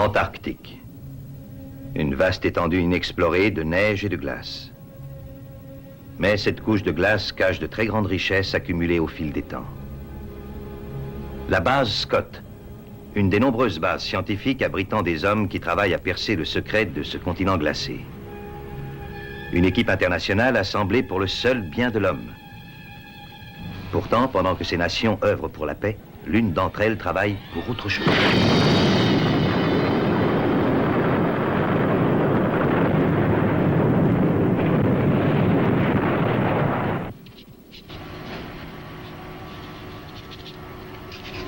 L'Antarctique. Une vaste étendue inexplorée de neige et de glace. Mais cette couche de glace cache de très grandes richesses accumulées au fil des temps. La base Scott, une des nombreuses bases scientifiques abritant des hommes qui travaillent à percer le secret de ce continent glacé. Une équipe internationale assemblée pour le seul bien de l'homme. Pourtant, pendant que ces nations œuvrent pour la paix, l'une d'entre elles travaille pour autre chose.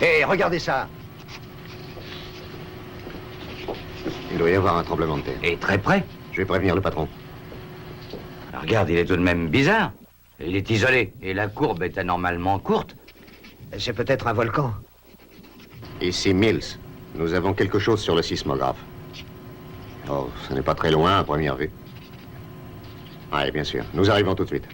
Hé, regardez ça! Il doit y avoir un tremblement de terre. Et très près. Je vais prévenir le patron. Alors, regarde, il est tout de même bizarre. Il est isolé, et la courbe est anormalement courte. C'est peut-être un volcan. Ici, Mills. Nous avons quelque chose sur le sismographe. Oh, ce n'est pas très loin à première vue. Oui, bien sûr. Nous arrivons tout de suite.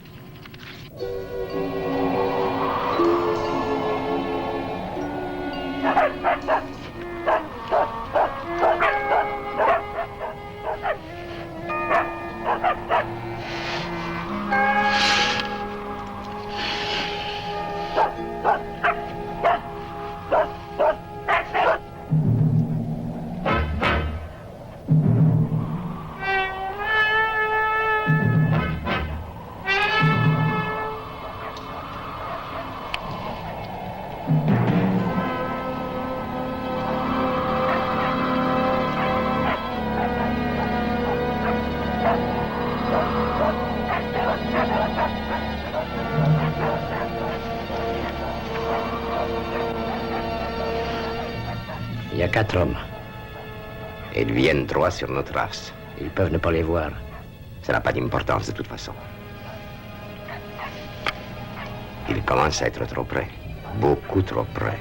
Il y a 4 hommes. Et ils viennent droit sur notre race. Ils peuvent ne pas les voir. Ça n'a pas d'importance de toute façon. Ils commencent à être trop près. Beaucoup trop près.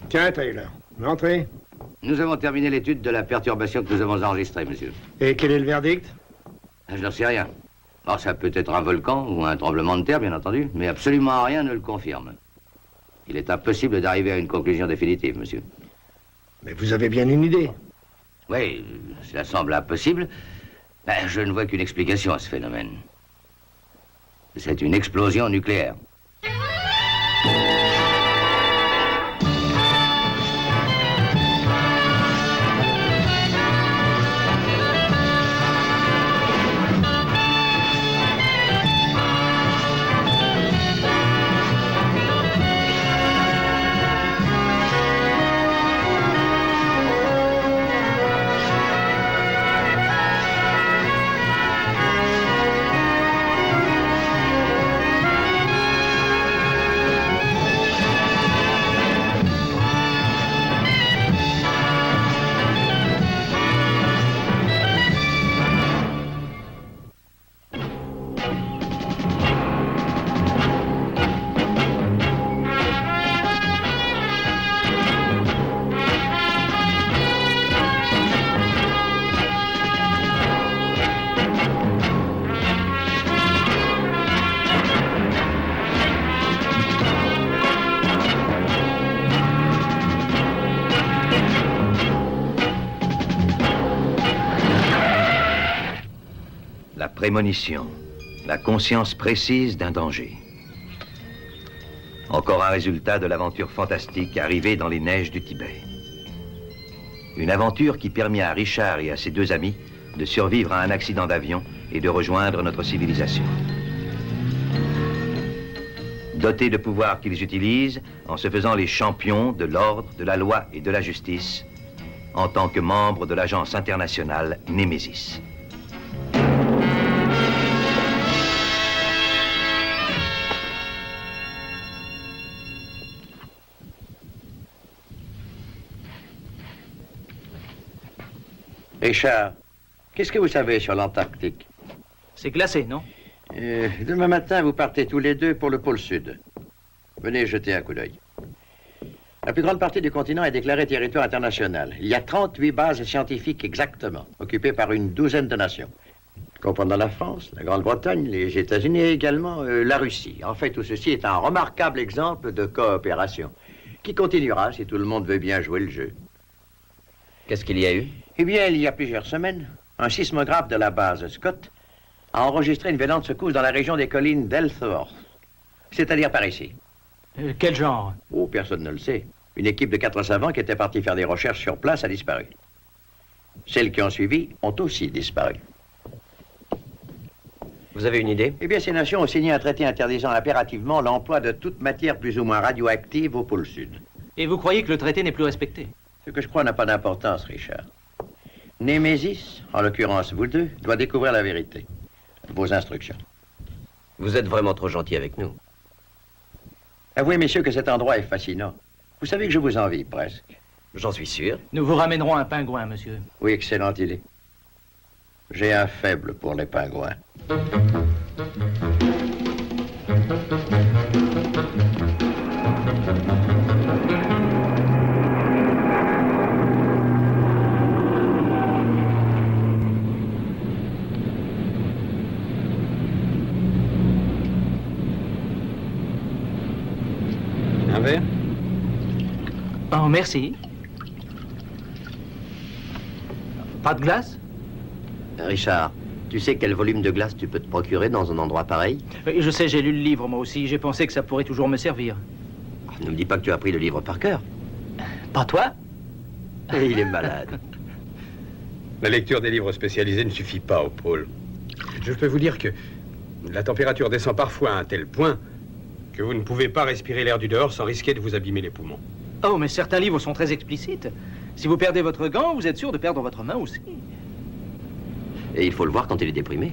Tiens, Taylor, entrez. Nous avons terminé l'étude de la perturbation que nous avons enregistrée, monsieur. Et quel est le verdict? Je n'en sais rien. Alors, ça peut être un volcan ou un tremblement de terre, bien entendu, mais absolument rien ne le confirme. Il est impossible d'arriver à une conclusion définitive, monsieur. Mais vous avez bien une idée. Oui, cela semble impossible. Ben, je ne vois qu'une explication à ce phénomène. C'est une explosion nucléaire. La prémonition, la conscience précise d'un danger. Encore un résultat de l'aventure fantastique arrivée dans les neiges du Tibet. Une aventure qui permit à Richard et à ses 2 amis de survivre à un accident d'avion et de rejoindre notre civilisation. Dotés de pouvoirs qu'ils utilisent en se faisant les champions de l'ordre, de la loi et de la justice, en tant que membres de l'agence internationale Némésis. Richard, qu'est-ce que vous savez sur l'Antarctique? C'est glacé, non? Demain matin, vous partez tous les 2 pour le pôle Sud. Venez jeter un coup d'œil. La plus grande partie du continent est déclarée territoire international. Il y a 38 bases scientifiques exactement, occupées par une douzaine de nations. Comprenant la France, la Grande-Bretagne, les États-Unis et également la Russie. En fait, tout ceci est un remarquable exemple de coopération, qui continuera si tout le monde veut bien jouer le jeu. Qu'est-ce qu'il y a eu? Eh bien, il y a plusieurs semaines, un sismographe de la base Scott a enregistré une violente secousse dans la région des collines d'Ellsworth, c'est-à-dire par ici. Quel genre? Oh, personne ne le sait. Une équipe de 4 savants qui était partie faire des recherches sur place a disparu. Celles qui ont suivi ont aussi disparu. Vous avez une idée? Eh bien, ces nations ont signé un traité interdisant impérativement l'emploi de toute matière plus ou moins radioactive au pôle sud. Et vous croyez que le traité n'est plus respecté? Ce que je crois n'a pas d'importance, Richard. Némésis, en l'occurrence vous deux, doit découvrir la vérité. Vos instructions. Vous êtes vraiment trop gentil avec nous. Avouez, messieurs, que cet endroit est fascinant. Vous savez que je vous envie, presque. J'en suis sûr. Nous vous ramènerons un pingouin, monsieur. Oui, excellente idée. J'ai un faible pour les pingouins. Un verre? Oh, merci. Pas de glace? Richard, tu sais quel volume de glace tu peux te procurer dans un endroit pareil? Je sais, j'ai lu le livre, moi aussi. J'ai pensé que ça pourrait toujours me servir. Ne me dis pas que tu as pris le livre par cœur. Pas toi? Et il est malade. La lecture des livres spécialisés ne suffit pas au pôle. Je peux vous dire que la température descend parfois à un tel point que vous ne pouvez pas respirer l'air du dehors sans risquer de vous abîmer les poumons. Oh, mais certains livres sont très explicites. Si vous perdez votre gant, vous êtes sûr de perdre votre main aussi. Et il faut le voir quand il est déprimé.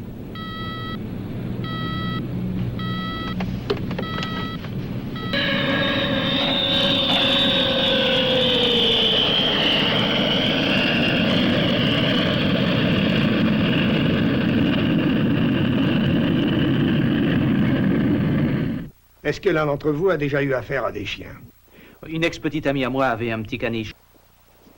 Est-ce que l'un d'entre vous a déjà eu affaire à des chiens? Une ex-petite amie à moi avait un petit caniche.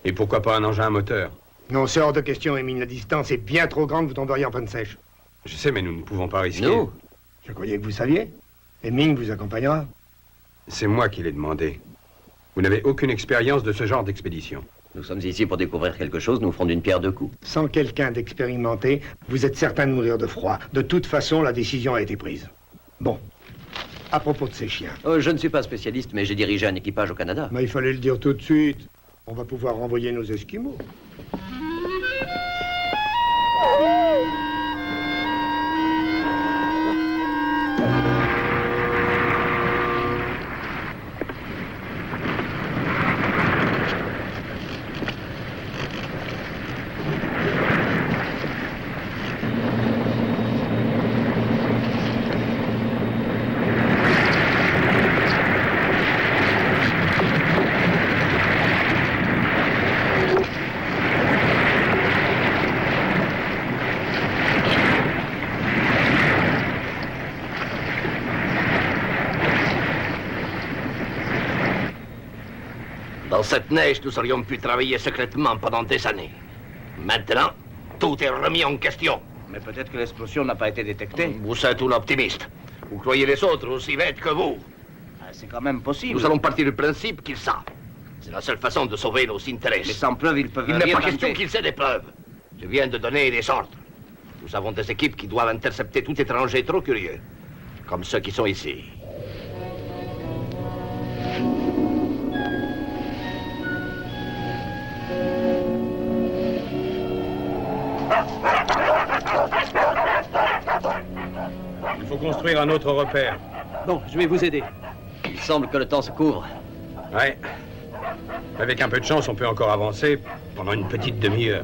Et pourquoi pas un engin à moteur? Non, c'est hors de question, Émile. La distance est bien trop grande, vous tomberiez en panne sèche. Je sais, mais nous ne pouvons pas risquer. Nous? Je croyais que vous saviez. Heming vous accompagnera. C'est moi qui l'ai demandé. Vous n'avez aucune expérience de ce genre d'expédition. Nous sommes ici pour découvrir quelque chose, nous ferons d'une pierre deux coups. Sans quelqu'un d'expérimenté, vous êtes certain de mourir de froid. De toute façon, la décision a été prise. Bon. À propos de ces chiens. Je ne suis pas spécialiste, mais j'ai dirigé un équipage au Canada. Mais il fallait le dire tout de suite. On va pouvoir renvoyer nos Esquimaux. Dans cette neige, nous aurions pu travailler secrètement pendant des années. Maintenant, tout est remis en question. Mais peut-être que l'explosion n'a pas été détectée. Vous êtes un optimiste. Vous croyez les autres aussi bêtes que vous. C'est quand même possible. Nous allons partir du principe qu'ils savent. C'est la seule façon de sauver nos intérêts. Mais sans preuve, ils peuvent Il rien n'est pas tenter. question qu'ils aient des preuves. Je viens de donner des ordres. Nous avons des équipes qui doivent intercepter tout étranger trop curieux. Comme ceux qui sont ici. Il faut construire un autre repère. Bon, je vais vous aider. Il semble que le temps se couvre. Ouais. Avec un peu de chance, on peut encore avancer pendant une petite demi-heure.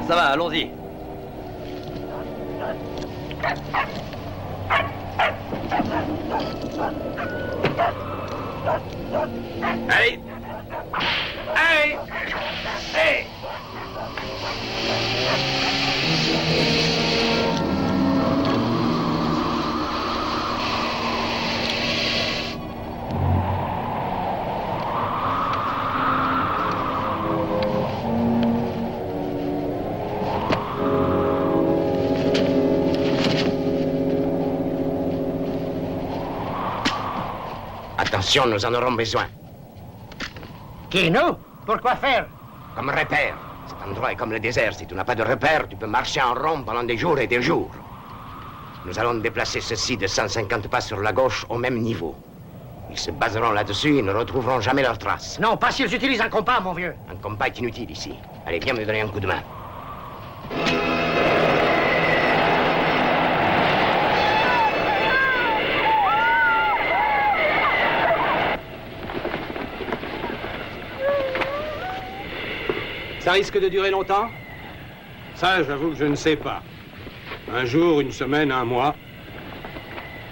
Ça va, allons-y. Allez! Allez! Allez! Attention, nous en aurons besoin. Qui, nous? Pourquoi faire? Comme repère. Cet endroit est comme le désert. Si tu n'as pas de repère, tu peux marcher en rond pendant des jours et des jours. Nous allons déplacer ceci de 150 pas sur la gauche au même niveau. Ils se baseront là-dessus et ne retrouveront jamais leurs traces. Non, pas s'ils utilisent un compas, mon vieux. Un compas est inutile ici. Allez, viens me donner un coup de main. Ça risque de durer longtemps? Ça, j'avoue que je ne sais pas. Un jour, une semaine, un mois.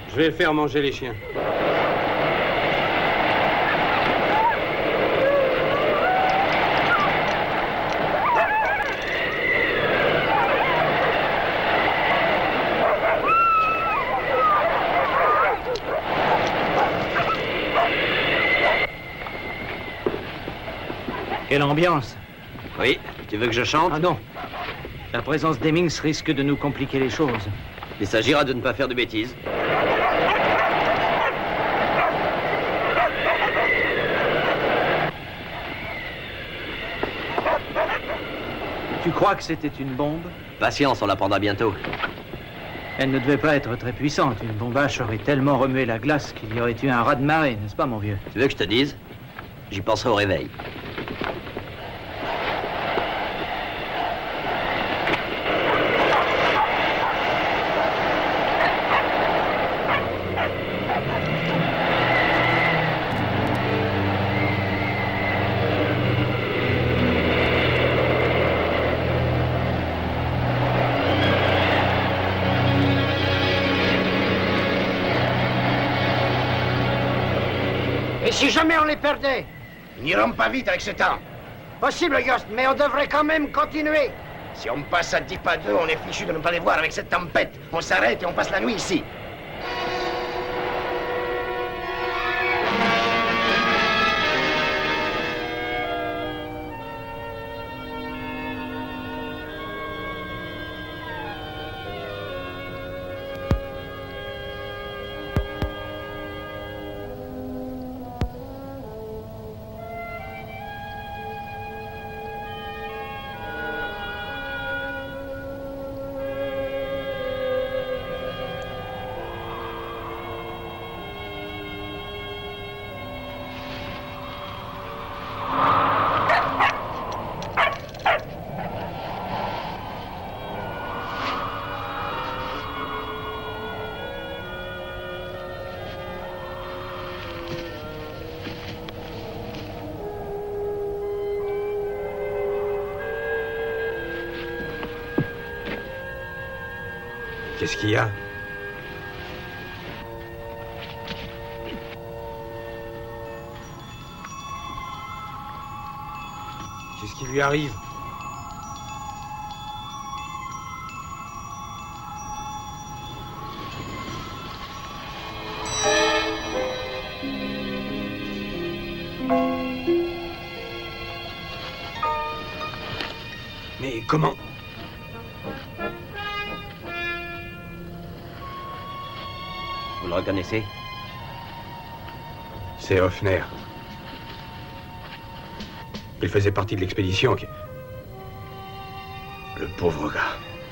Je vais faire manger les chiens. Quelle ambiance! Oui, tu veux que je chante? Ah non. La présence d'Hemmings risque de nous compliquer les choses. Il s'agira de ne pas faire de bêtises. Tu crois que c'était une bombe? Patience, on l'apprendra bientôt. Elle ne devait pas être très puissante. Une bombache aurait tellement remué la glace qu'il y aurait eu un raz-de-marée, n'est-ce pas, mon vieux? Tu veux que je te dise? J'y penserai au réveil. Et si jamais on les perdait? Ils n'iront pas vite avec ce temps. Possible, Yost, mais on devrait quand même continuer. Si on passe à 10 pas d'eux, on est fichu de ne pas les voir avec cette tempête. On s'arrête et on passe la nuit ici. Qu'est-ce qu'il y a? Qu'est-ce qui lui arrive? Mais comment? Vous le reconnaissez? C'est Hoffner. Il faisait partie de l'expédition qui... Le pauvre gars.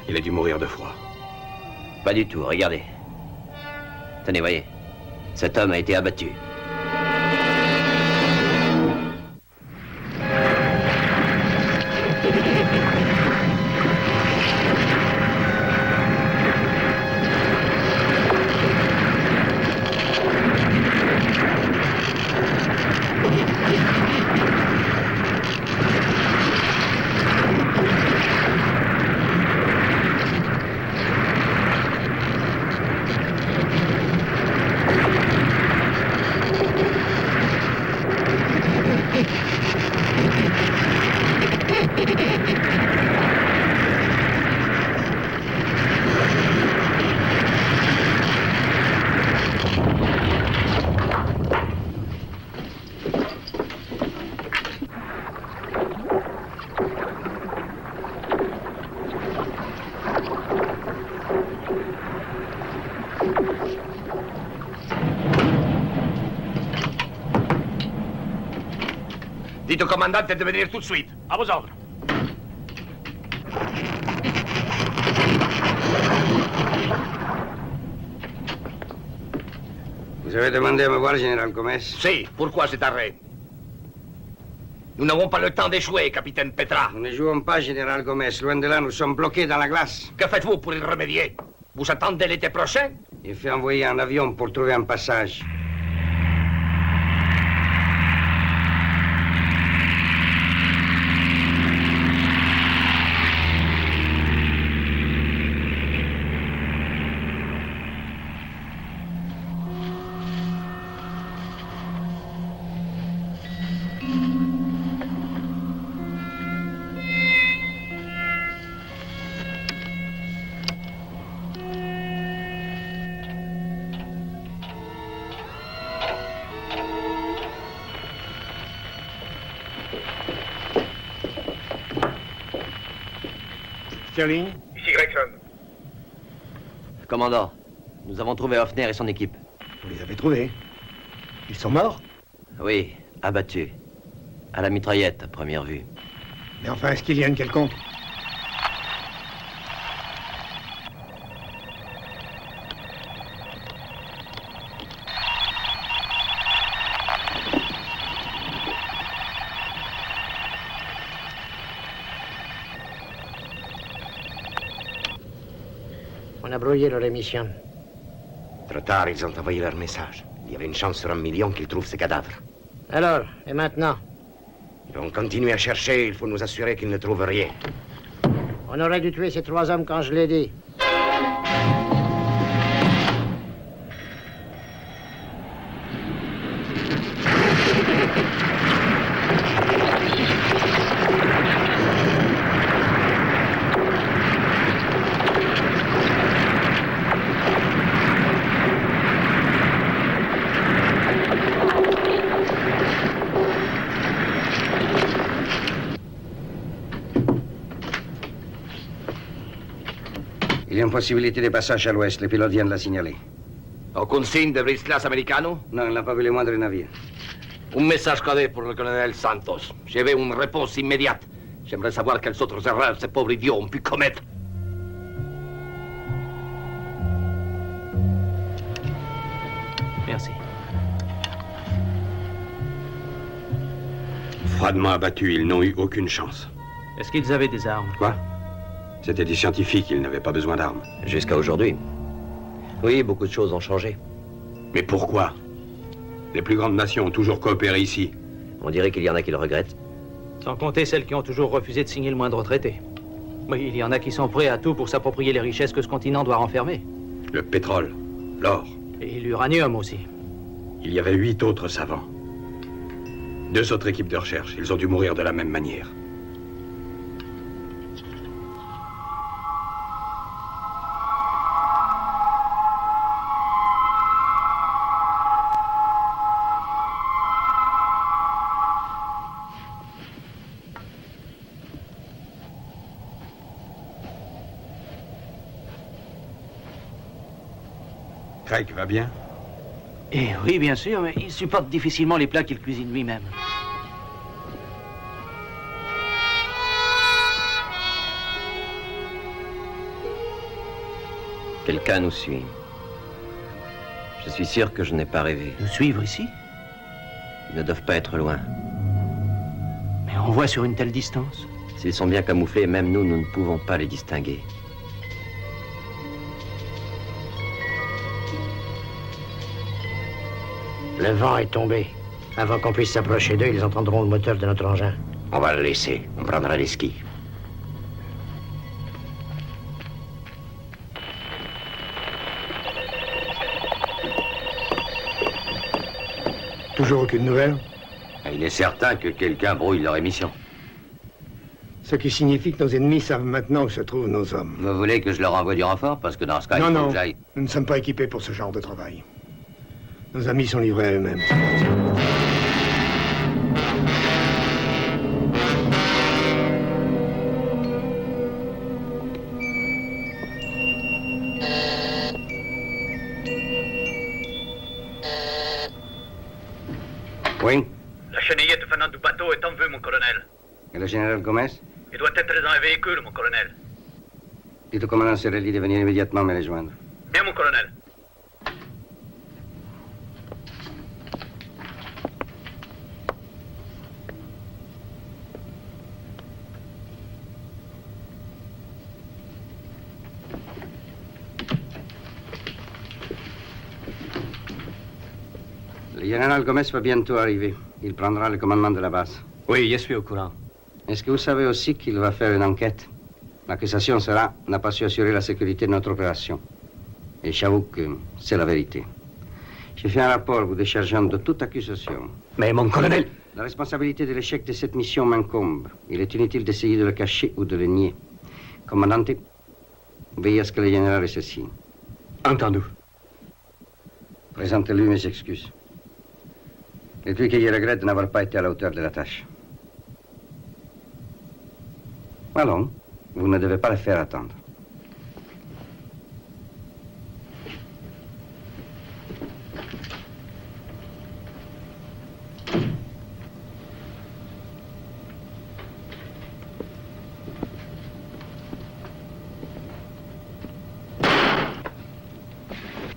Il a dû mourir de froid. Pas du tout, regardez. Tenez, voyez. Cet homme a été abattu. Dites au commandant de venir tout de suite. À vos ordres. Vous avez demandé à me voir, général Gomez? Si, pourquoi cet arrêt? Nous n'avons pas le temps d'échouer, capitaine Petra. Nous ne jouons pas, général Gomez. Loin de là, nous sommes bloqués dans la glace. Que faites-vous pour y remédier? Vous attendez l'été prochain? Il fait envoyer un avion pour trouver un passage. Sterling? Ici Gregson. Commandant, nous avons trouvé Hoffner et son équipe. Vous les avez trouvés? Ils sont morts? Oui, abattus. À la mitraillette, à première vue. Mais enfin, est-ce qu'il y a une quelconque? On a brouillé leur émission. Trop tard, ils ont envoyé leur message. Il y avait une chance sur 1 million qu'ils trouvent ces cadavres. Alors, et maintenant? Ils vont continuer à chercher, il faut nous assurer qu'ils ne trouvent rien. On aurait dû tuer ces 3 hommes quand je l'ai dit. Il y a une possibilité de passage à l'ouest. Le pilote vient de la signaler. Aucun signe de brise-glace américano? Non, il n'a pas vu le moindre navire. Un message codé pour le colonel Santos. Je veux une réponse immédiate. J'aimerais savoir quelles autres erreurs ces pauvres idiots ont pu commettre. Merci. Froidement abattus, ils n'ont eu aucune chance. Est-ce qu'ils avaient des armes? Quoi? C'était des scientifiques, ils n'avaient pas besoin d'armes. Jusqu'à aujourd'hui. Oui, beaucoup de choses ont changé. Mais pourquoi? Les plus grandes nations ont toujours coopéré ici. On dirait qu'il y en a qui le regrettent. Sans compter celles qui ont toujours refusé de signer le moindre traité. Oui, il y en a qui sont prêts à tout pour s'approprier les richesses que ce continent doit renfermer. Le pétrole, l'or. Et l'uranium aussi. Il y avait 8 autres savants. 2 autres équipes de recherche. Ils ont dû mourir de la même manière. Craig va bien? Eh oui, bien sûr, mais il supporte difficilement les plats qu'il cuisine lui-même. Quelqu'un nous suit. Je suis sûr que je n'ai pas rêvé. Nous suivre ici? Ils ne doivent pas être loin. Mais on voit sur une telle distance. S'ils sont bien camouflés, même nous, nous ne pouvons pas les distinguer. Le vent est tombé. Avant qu'on puisse s'approcher d'eux, ils entendront le moteur de notre engin. On va le laisser. On prendra les skis. Toujours aucune nouvelle? Il est certain que quelqu'un brouille leur émission. Ce qui signifie que nos ennemis savent maintenant où se trouvent nos hommes. Vous voulez que je leur envoie du renfort? Parce que dans ce cas, Non, il faut non, que j'aille. nous ne sommes pas équipés pour ce genre de travail. Nos amis sont livrés à eux-mêmes. Oui? La chenillette venant du bateau est en vue, mon colonel. Et le général Gomez? Il doit être dans un véhicule, mon colonel. Dites au commandant Serelli de venir immédiatement me rejoindre. Bien, mon colonel. Le général Gomez va bientôt arriver. Il prendra le commandement de la base. Oui, je suis au courant. Est-ce que vous savez aussi qu'il va faire une enquête? L'accusation sera n'a pas su assurer la sécurité de notre opération. Et j'avoue que c'est la vérité. J'ai fait un rapport vous déchargeant de toute accusation. Mais mon colonel... La responsabilité de l'échec de cette mission m'incombe. Il est inutile d'essayer de le cacher ou de le nier. Commandante, veillez à ce que le général ait ceci. Entendu. Présentez-lui mes excuses. Et puis qu'il regrette de n'avoir pas été à la hauteur de la tâche. Allons, vous ne devez pas le faire attendre.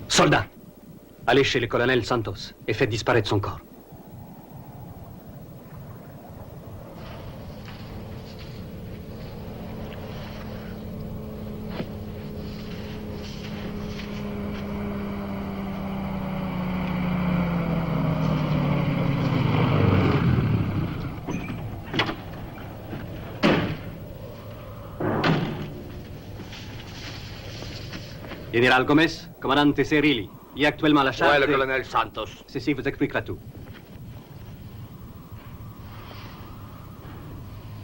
Soldats, allez chez le colonel Santos et faites disparaître son corps. Général Gomez, commandante Serrilli, il y a actuellement la charge. Ouais, le colonel Santos. Ceci vous expliquera tout.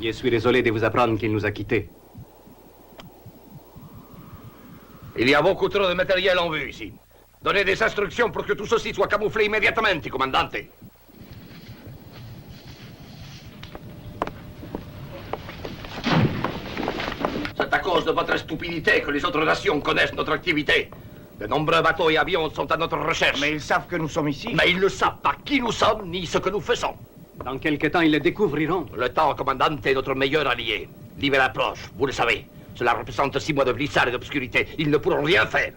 Je suis désolé de vous apprendre qu'il nous a quittés. Il y a beaucoup trop de matériel en vue ici. Donnez des instructions pour que tout ceci soit camouflé immédiatement, commandante. C'est à cause de votre stupidité que les autres nations connaissent notre activité. De nombreux bateaux et avions sont à notre recherche. Mais ils savent que nous sommes ici. Mais ils ne savent pas qui nous sommes ni ce que nous faisons. Dans quelque temps, ils le découvriront. Le temps, commandante, est notre meilleur allié. L'hiver approche, vous le savez. Cela représente 6 mois de glissade et d'obscurité. Ils ne pourront rien faire.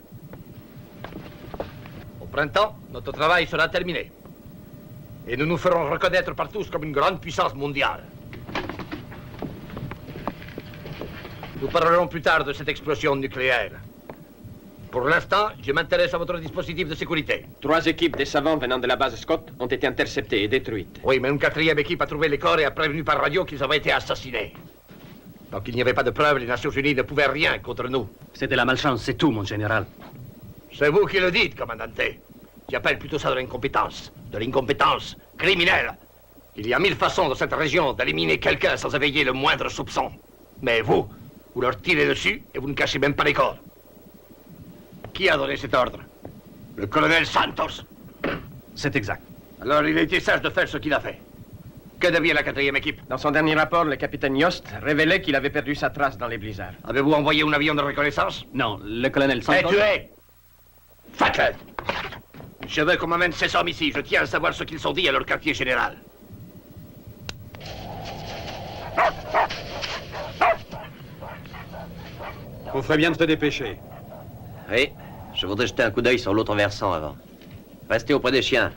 Au printemps, notre travail sera terminé. Et nous nous ferons reconnaître par tous comme une grande puissance mondiale. Nous parlerons plus tard de cette explosion nucléaire. Pour l'instant, je m'intéresse à votre dispositif de sécurité. 3 équipes des savants venant de la base Scott ont été interceptées et détruites. Oui, mais une 4e équipe a trouvé les corps et a prévenu par radio qu'ils avaient été assassinés. Donc il n'y avait pas de preuves, les Nations Unies ne pouvaient rien contre nous. C'est de la malchance, c'est tout, mon général. C'est vous qui le dites, commandante. J'appelle plutôt ça de l'incompétence criminelle. Il y a 1000 façons dans cette région d'éliminer quelqu'un sans éveiller le moindre soupçon. Mais vous leur tirez dessus et vous ne cachez même pas les corps. Qui a donné cet ordre? Le colonel Santos. C'est exact. Alors il a été sage de faire ce qu'il a fait. Que devient la 4e équipe? Dans son dernier rapport, le capitaine Yost révélait qu'il avait perdu sa trace dans les blizzards. Avez-vous envoyé un avion de reconnaissance? Non, le colonel Santos... tué! Faites-le! Je veux qu'on m'amène ces hommes ici. Je tiens à savoir ce qu'ils ont dit à leur quartier général. On ferait bien de se dépêcher. Oui, je voudrais jeter un coup d'œil sur l'autre versant avant. Restez auprès des chiens.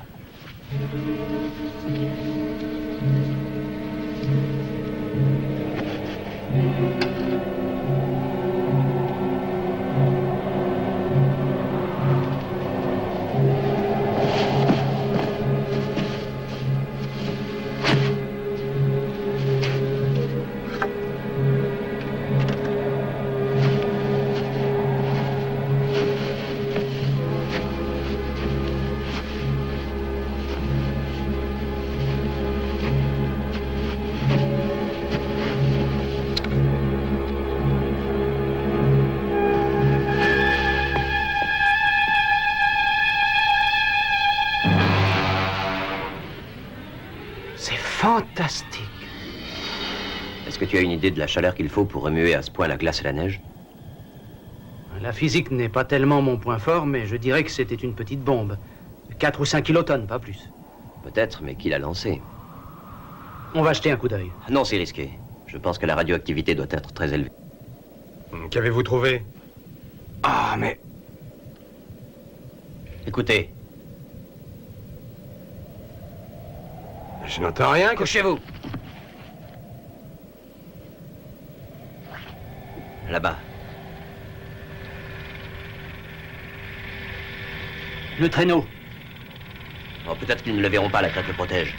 Fantastique. Est-ce que tu as une idée de la chaleur qu'il faut pour remuer à ce point la glace et la neige? La physique n'est pas tellement mon point fort, mais je dirais que c'était une petite bombe. 4 ou 5 kilotonnes, pas plus. Peut-être, mais qui l'a lancée? On va jeter un coup d'œil. Non, c'est risqué. Je pense que la radioactivité doit être très élevée. Qu'avez-vous trouvé? Ah, mais... Écoutez. Je n'entends rien. Couchez-vous. Là-bas. Le traîneau. Oh, peut-être qu'ils ne le verront pas, la crête le protège.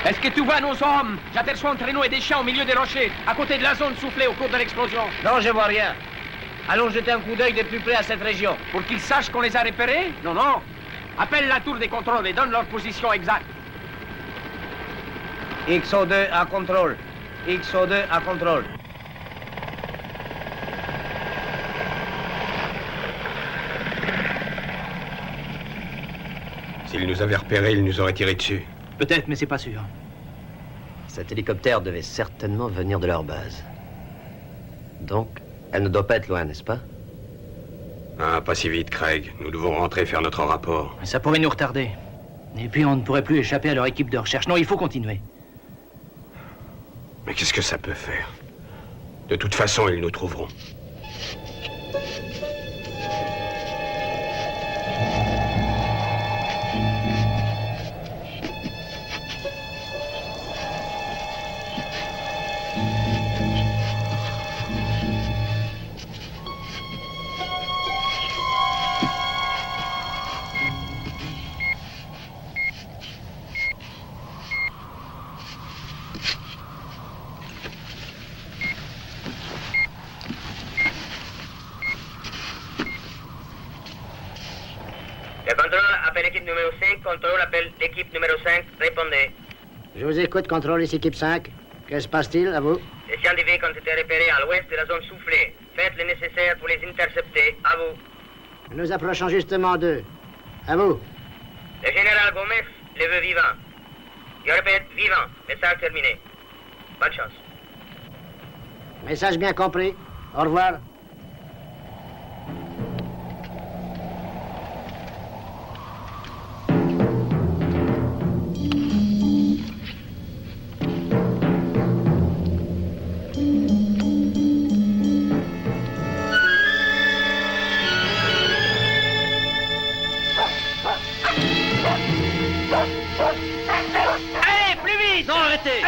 Est-ce que tu vois nos hommes? J'aperçois un traîneau et des chiens au milieu des rochers, à côté de la zone soufflée au cours de l'explosion. Non, je vois rien. Allons jeter un coup d'œil de plus près à cette région. Pour qu'ils sachent qu'on les a repérés? Non, non. Appelle la tour des contrôles et donne leur position exacte. XO2 à contrôle. XO2 à contrôle. S'ils nous avaient repérés, ils nous auraient tiré dessus. Peut-être, mais c'est pas sûr. Cet hélicoptère devait certainement venir de leur base. Donc, elle ne doit pas être loin, n'est-ce pas? Ah, pas si vite, Craig. Nous devons rentrer faire notre rapport. Ça pourrait nous retarder. Et puis on ne pourrait plus échapper à leur équipe de recherche. Non, il faut continuer. Mais qu'est-ce que ça peut faire? De toute façon, ils nous trouveront. Le contrôle appelle l'équipe numéro 5, contrôle appelle l'équipe numéro 5, répondez. Je vous écoute, contrôle, ici, équipe 5. Que se passe-t-il, à vous? Les scientifiques ont été repérés à l'ouest de la zone soufflée. Faites le nécessaire pour les intercepter. À vous. Nous approchons justement d'eux. À vous. Le général Gomez les veut vivants. Je répète, vivants. Message terminé. Bonne chance. Message bien compris. Au revoir. Allez, plus vite! Non, arrêtez!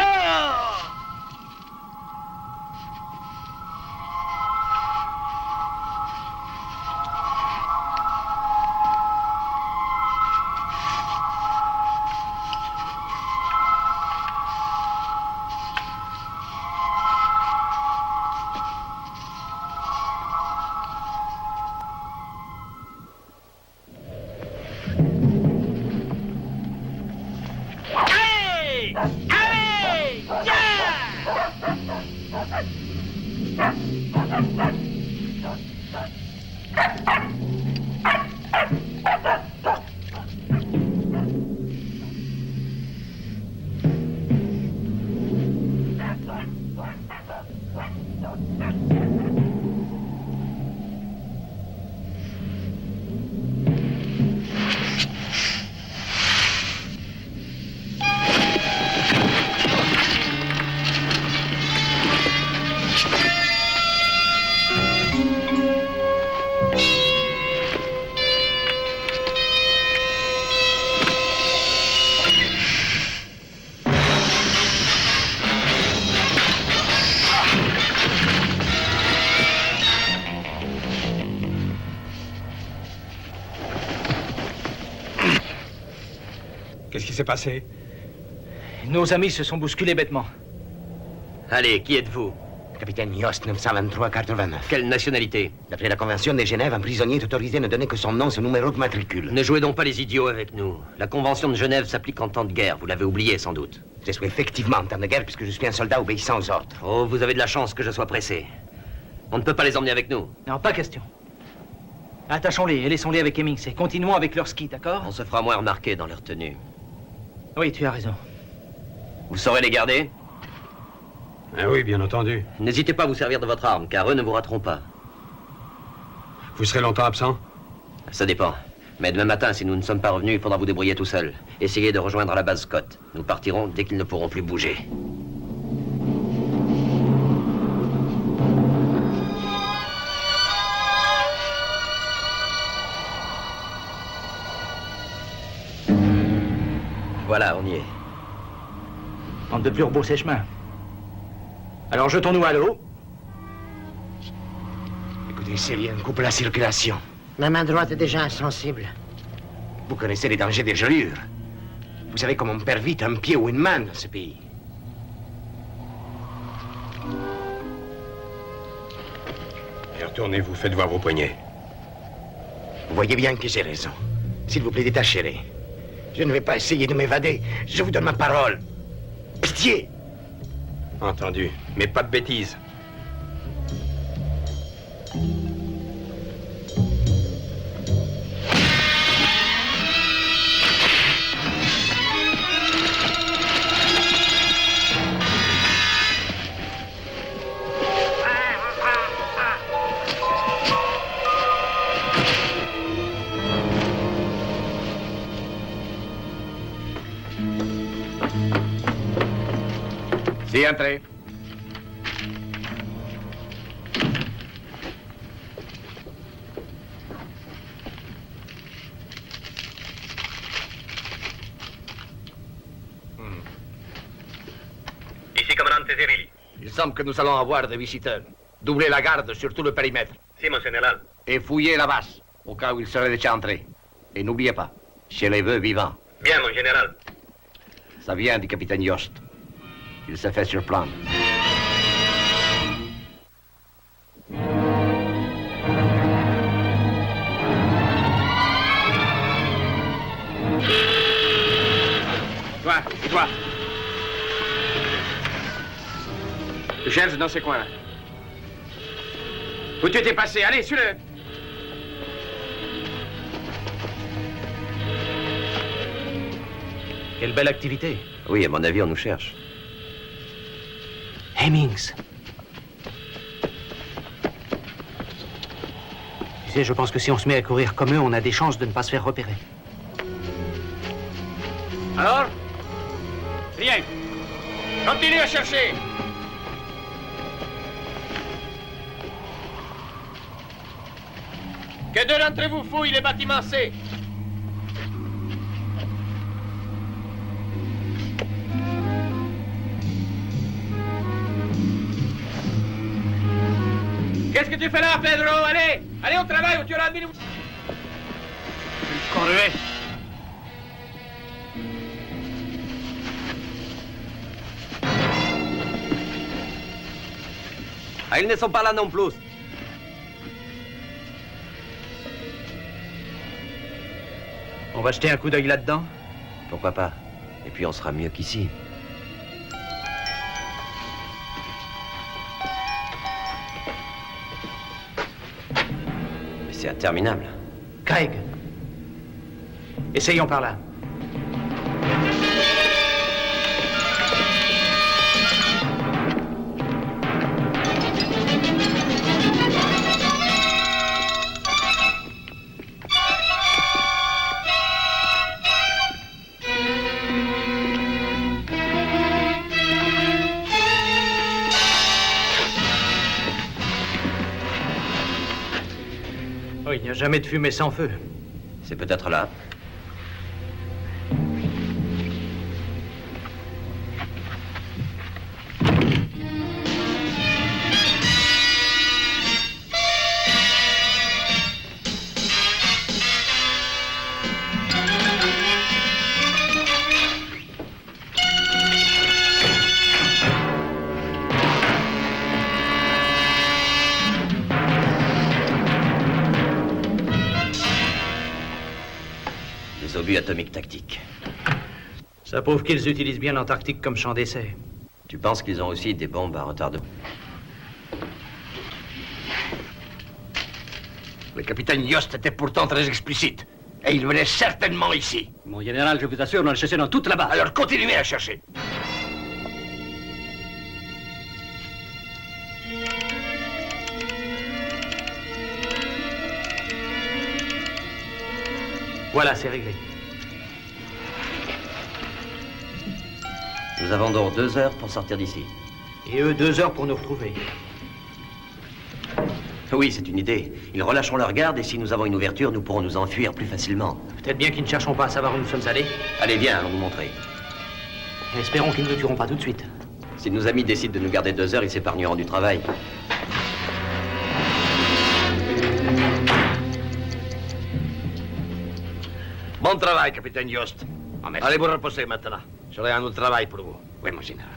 Allez! Allez! Yeah! Qu'est-ce qui s'est passé? Nos amis se sont bousculés bêtement. Allez, qui êtes-vous? Capitaine Yost 923-89. Quelle nationalité? D'après la Convention de Genève, un prisonnier est autorisé à ne donner que son nom, son numéro de matricule. Ne jouez donc pas les idiots avec nous. La Convention de Genève s'applique en temps de guerre. Vous l'avez oublié, sans doute. Je suis effectivement en temps de guerre puisque je suis un soldat obéissant aux ordres. Oh, vous avez de la chance que je sois pressé. On ne peut pas les emmener avec nous. Non, pas question. Attachons-les et laissons-les avec Hemmings et continuons avec leur ski, d'accord? On se fera moins remarquer dans leur tenue. Oui, tu as raison. Vous saurez les garder? Ah oui, bien entendu. N'hésitez pas à vous servir de votre arme, car eux ne vous rateront pas. Vous serez longtemps absent? Ça dépend. Mais demain matin, si nous ne sommes pas revenus, il faudra vous débrouiller tout seul. Essayez de rejoindre la base Scott. Nous partirons dès qu'ils ne pourront plus bouger. Voilà, on y est. On ne peut plus rebrousser chemin. Alors jetons-nous à l'eau. Écoutez, Cyrien, coupe la circulation. Ma main droite est déjà insensible. Vous connaissez les dangers des gelures. Vous savez comment on perd vite un pied ou une main dans ce pays. Et retournez-vous, faites voir vos poignets. Vous voyez bien que j'ai raison. S'il vous plaît, détachez-les. Je ne vais pas essayer de m'évader. Je vous donne ma parole. Pitié! Entendu, mais pas de bêtises. Si, entrez. Ici, commandant Tezerilli. Il semble que nous allons avoir des visiteurs. Doublez la garde sur tout le périmètre. Si, mon général. Et fouillez la base, au cas où ils seraient déjà entrés. Et n'oubliez pas, chez les vœux vivants. Bien, mon général. Ça vient du capitaine Yost. Il s'est fait surprendre. Toi, et toi. Tu cherches dans ces coins-là. Où tu t'es passé? Allez, suis-le. Quelle belle activité. Oui, à mon avis, on nous cherche. Hemmings. Tu sais, je pense que si on se met à courir comme eux, on a des chances de ne pas se faire repérer. Alors? Rien. Continuez à chercher. Que deux d'entre vous fouillent les bâtiments C. Qu'est-ce que tu fais là, Pedro? Allez! Allez au travail ou tu auras 1 minute. Conduez. Ah, ils ne sont pas là non plus. On va jeter un coup d'œil là-dedans? Pourquoi pas? Et puis on sera mieux qu'ici. Mais c'est interminable. Craig. Essayons par là. Oh, il n'y a jamais de fumée sans feu. C'est peut-être là. vue atomique tactique. Ça prouve qu'ils utilisent bien l'Antarctique comme champ d'essai. Tu penses qu'ils ont aussi des bombes à retardement? Le capitaine Yost était pourtant très explicite. Et il venait certainement ici. Mon général, je vous assure, on l'a cherché dans toute la base. Alors continuez à chercher. Voilà, c'est réglé. Nous avons donc 2 heures pour sortir d'ici. Et eux, 2 heures pour nous retrouver. Oui, c'est une idée. Ils relâcheront leur garde et si nous avons une ouverture, nous pourrons nous enfuir plus facilement. Peut-être bien qu'ils ne chercheront pas à savoir où nous sommes allés. Allez, viens, allons vous montrer. Et espérons qu'ils ne nous tueront pas tout de suite. Si nos amis décident de nous garder 2 heures, ils s'épargneront du travail. Bon travail, capitaine Yost. Allez vous reposer maintenant. J'aurai un autre travail pour vous. Oui, mon général.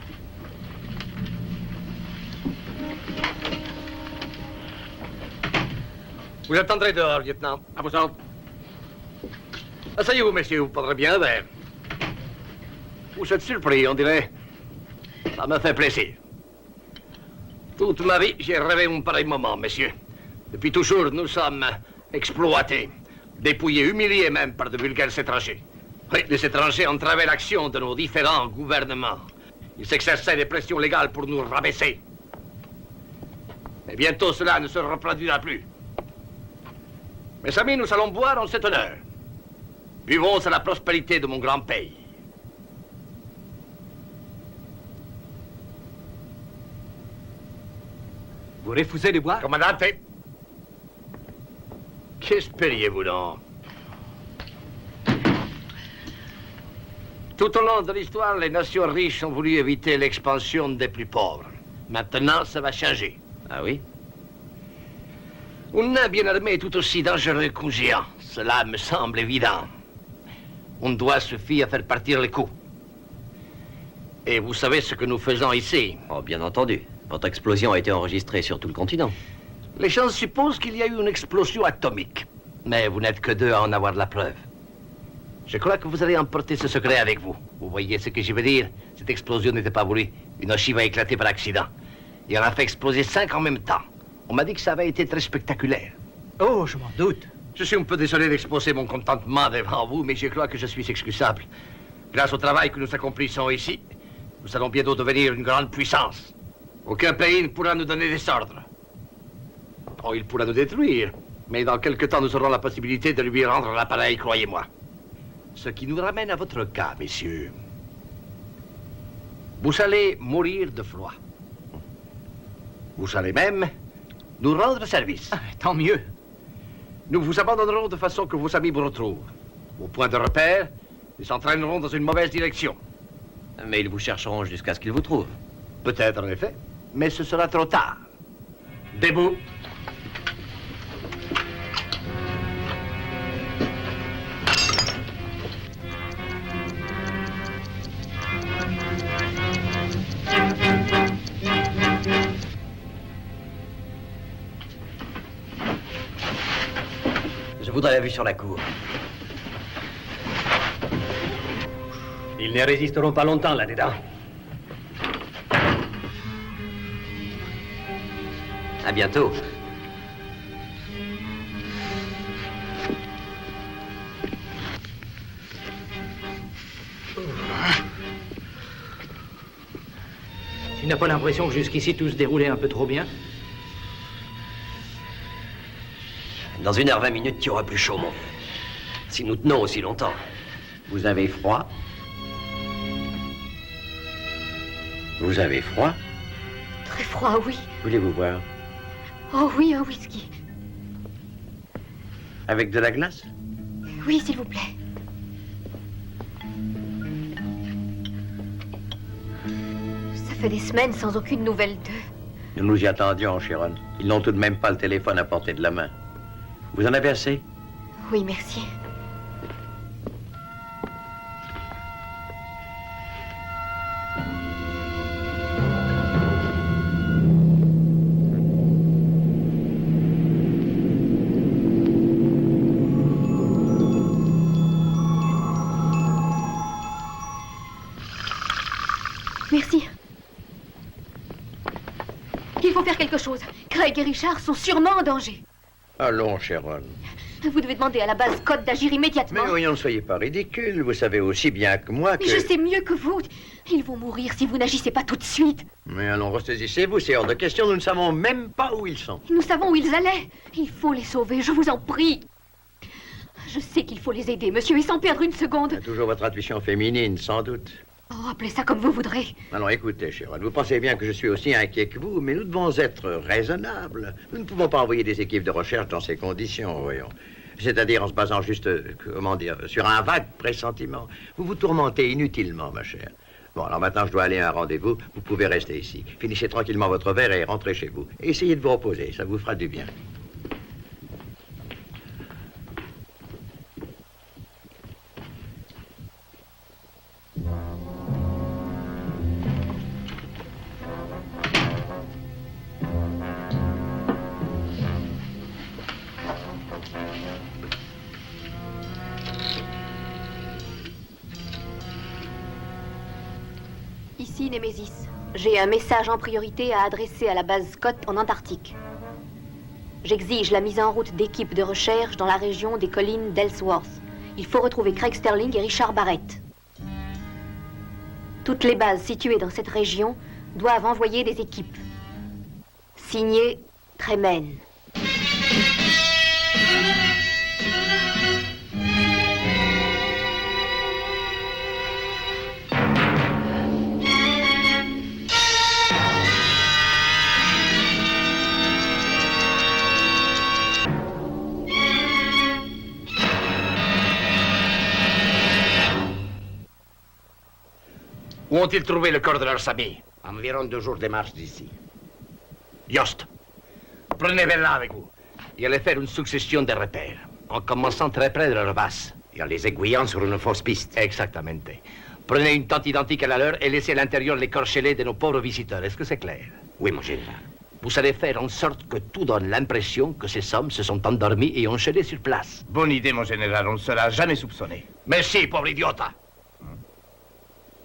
Vous attendrez dehors, lieutenant. À vos ordres. Asseyez-vous, messieurs, vous parlerez bien, mais... Vous êtes surpris, on dirait. Ça me fait plaisir. Toute ma vie, j'ai rêvé un pareil moment, messieurs. Depuis toujours, nous sommes exploités, dépouillés, humiliés même par de vulgaires étrangers. Oui, les étrangers entravaient l'action de nos différents gouvernements. Ils s'exerçaient des pressions légales pour nous rabaisser. Mais bientôt, cela ne se reproduira plus. Mes amis, nous allons boire en cet honneur. Buvons à la prospérité de mon grand pays. Vous refusez de boire? Commandante, qu'espériez-vous donc? Tout au long de l'histoire, les nations riches ont voulu éviter l'expansion des plus pauvres. Maintenant, ça va changer. Ah oui? Un nain bien armé est tout aussi dangereux qu'un géant. Cela me semble évident. On doit suffire à faire partir les coups. Et vous savez ce que nous faisons ici? Oh, bien entendu. Votre explosion a été enregistrée sur tout le continent. Les gens supposent qu'il y a eu une explosion atomique. Mais vous n'êtes que 2 à en avoir la preuve. Je crois que vous allez emporter ce secret avec vous. Vous voyez ce que je veux dire? Cette explosion n'était pas voulue. Une ogive a éclaté par accident. Il en a fait exploser 5 en même temps. On m'a dit que ça avait été très spectaculaire. Oh, je m'en doute. Je suis un peu désolé d'exposer mon contentement devant vous, mais je crois que je suis excusable. Grâce au travail que nous accomplissons ici, nous allons bientôt devenir une grande puissance. Aucun pays ne pourra nous donner des ordres. Oh, il pourra nous détruire, mais dans quelque temps, nous aurons la possibilité de lui rendre l'appareil, croyez-moi. Ce qui nous ramène à votre cas, messieurs. Vous allez mourir de froid. Vous allez même nous rendre service. Ah, tant mieux. Nous vous abandonnerons de façon que vos amis vous retrouvent. Au point de repère, ils s'entraîneront dans une mauvaise direction. Mais ils vous chercheront jusqu'à ce qu'ils vous trouvent. Peut-être, en effet, mais ce sera trop tard. Debout. Je voudrais la vue sur la cour. Ils ne résisteront pas longtemps là-dedans. À bientôt. Tu n'as pas l'impression que jusqu'ici tout se déroulait un peu trop bien? Dans 1h20, tu auras plus chaud, mon frère. Si nous tenons aussi longtemps. Vous avez froid? Vous avez froid? Très froid, oui. Voulez-vous boire? Oh oui, un whisky. Avec de la glace? Oui, s'il vous plaît. Ça fait des semaines sans aucune nouvelle d'eux. Nous nous y attendions, Chiron. Ils n'ont tout de même pas le téléphone à portée de la main. Vous en avez assez? Oui, merci. Il faut faire quelque chose. Craig et Richard sont sûrement en danger. Allons, Sharon. Vous devez demander à la base Scott d'agir immédiatement. Mais voyons, ne soyez pas ridicule. Vous savez aussi bien que moi que... Mais je sais mieux que vous. Ils vont mourir si vous n'agissez pas tout de suite. Mais allons, ressaisissez-vous, c'est hors de question. Nous ne savons même pas où ils sont. Nous savons où ils allaient. Il faut les sauver, je vous en prie. Je sais qu'il faut les aider, monsieur, et sans perdre une seconde. Toujours votre intuition féminine, sans doute. Oh, appelez ça comme vous voudrez. Alors écoutez, Sharon, vous pensez bien que je suis aussi inquiet que vous, mais nous devons être raisonnables. Nous ne pouvons pas envoyer des équipes de recherche dans ces conditions, voyons. C'est-à-dire en se basant juste, comment dire, sur un vague pressentiment. Vous vous tourmentez inutilement, ma chère. Bon, alors maintenant, je dois aller à un rendez-vous. Vous pouvez rester ici. Finissez tranquillement votre verre et rentrez chez vous. Et essayez de vous reposer, ça vous fera du bien. Ici, Némésis. J'ai un message en priorité à adresser à la base Scott en Antarctique. J'exige la mise en route d'équipes de recherche dans la région des collines d'Ellsworth. Il faut retrouver Craig Sterling et Richard Barrett. Toutes les bases situées dans cette région doivent envoyer des équipes. Signé Tremen. Où ont-ils trouvé le corps de leurs amis? Environ 2 jours de marche d'ici. Yost, prenez Bella avec vous. Et allez faire une succession de repères, en commençant très près de leur base. Et en les aiguillant sur une fausse piste. Exactamente. Prenez une tente identique à la leur et laissez à l'intérieur les corps scellés de nos pauvres visiteurs. Est-ce que c'est clair? Oui, mon général. Vous allez faire en sorte que tout donne l'impression que ces hommes se sont endormis et ont scellé sur place. Bonne idée, mon général. On ne se l'a jamais soupçonné. Merci, pauvre idiota.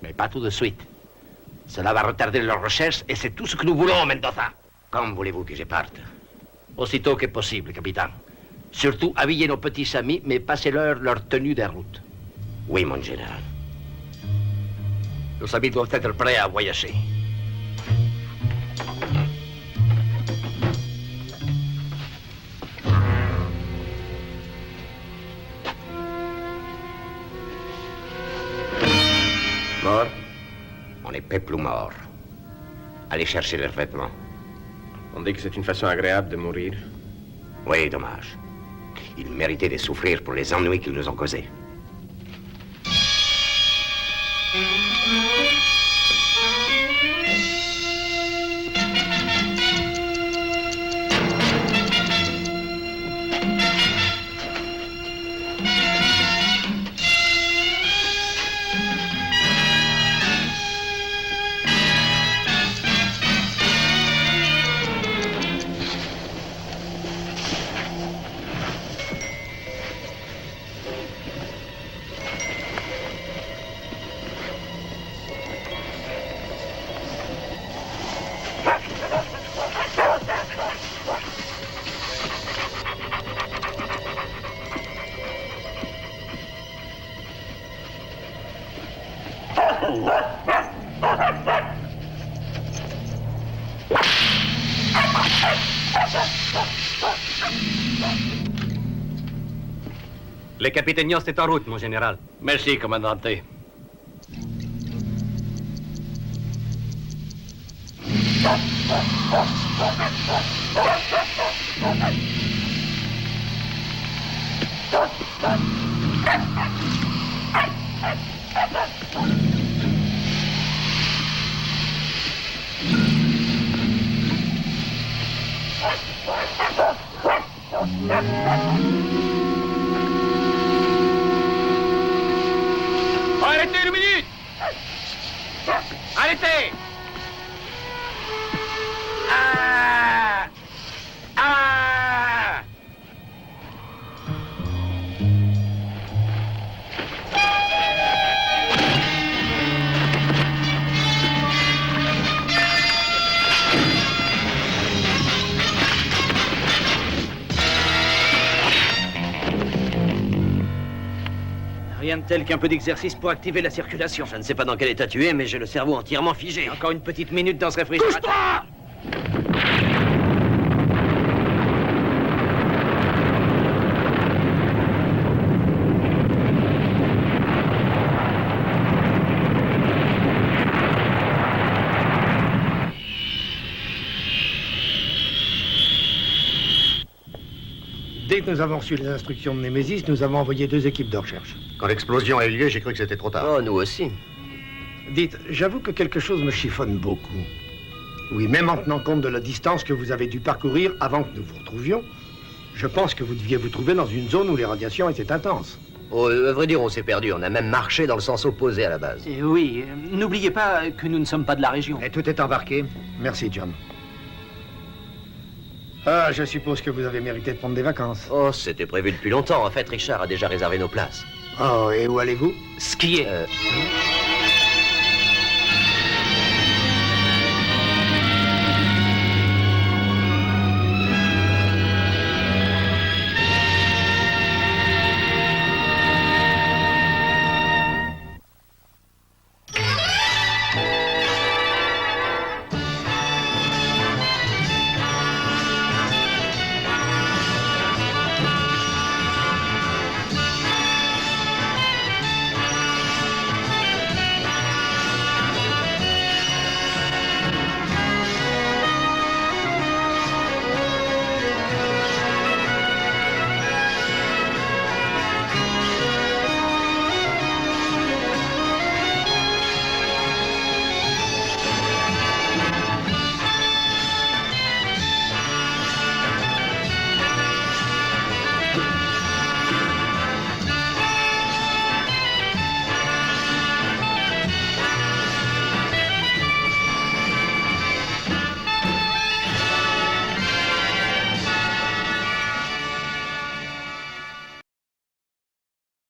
Mais pas tout de suite. Cela va retarder leurs recherches et c'est tout ce que nous voulons, Mendoza. Quand voulez-vous que je parte? Aussitôt que possible, capitaine. Surtout, habillez nos petits amis, mais passez-leur leur tenue de route. Oui, mon général. Nos amis doivent être prêts à voyager. Mort? On est peuple ou mort. Allez chercher leurs vêtements. On dit que c'est une façon agréable de mourir. Oui, dommage. Ils méritaient de souffrir pour les ennuis qu'ils nous ont causés. Le capitaine Yost est en route, mon général. Merci, commandante. Arrêtez une minute! Arrêtez! Ah! Ah! Rien de tel qu'un peu d'exercice pour activer la circulation. Je ne sais pas dans quel état tu es, mais j'ai le cerveau entièrement figé. Encore une petite minute dans ce réfrigérateur. Dès que nous avons reçu les instructions de Némésis, nous avons envoyé 2 équipes de recherche. Quand l'explosion a eu lieu, j'ai cru que c'était trop tard. Oh, nous aussi. Dites, j'avoue que quelque chose me chiffonne beaucoup. Oui, même en tenant compte de la distance que vous avez dû parcourir avant que nous vous retrouvions, je pense que vous deviez vous trouver dans une zone où les radiations étaient intenses. Oh, à vrai dire, on s'est perdu. On a même marché dans le sens opposé à la base. Oui, n'oubliez pas que nous ne sommes pas de la région. Et tout est embarqué. Merci, John. Ah, je suppose que vous avez mérité de prendre des vacances. Oh, c'était prévu depuis longtemps. En fait, Richard a déjà réservé nos places. Oh, et où allez-vous? Skier.